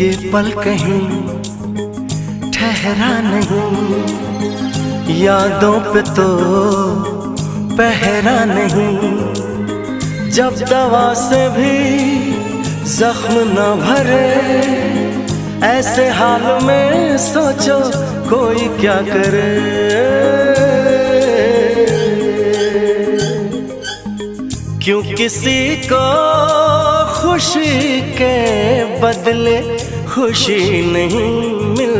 ये पल कहीं ठहरा नहीं, यादों पे तो पहरा नहीं। जब दवा से भी जख्म न भरे, ऐसे हाल में सोचो कोई क्या करे। क्यों किसी को खुशी के बदले खुशी नहीं मिल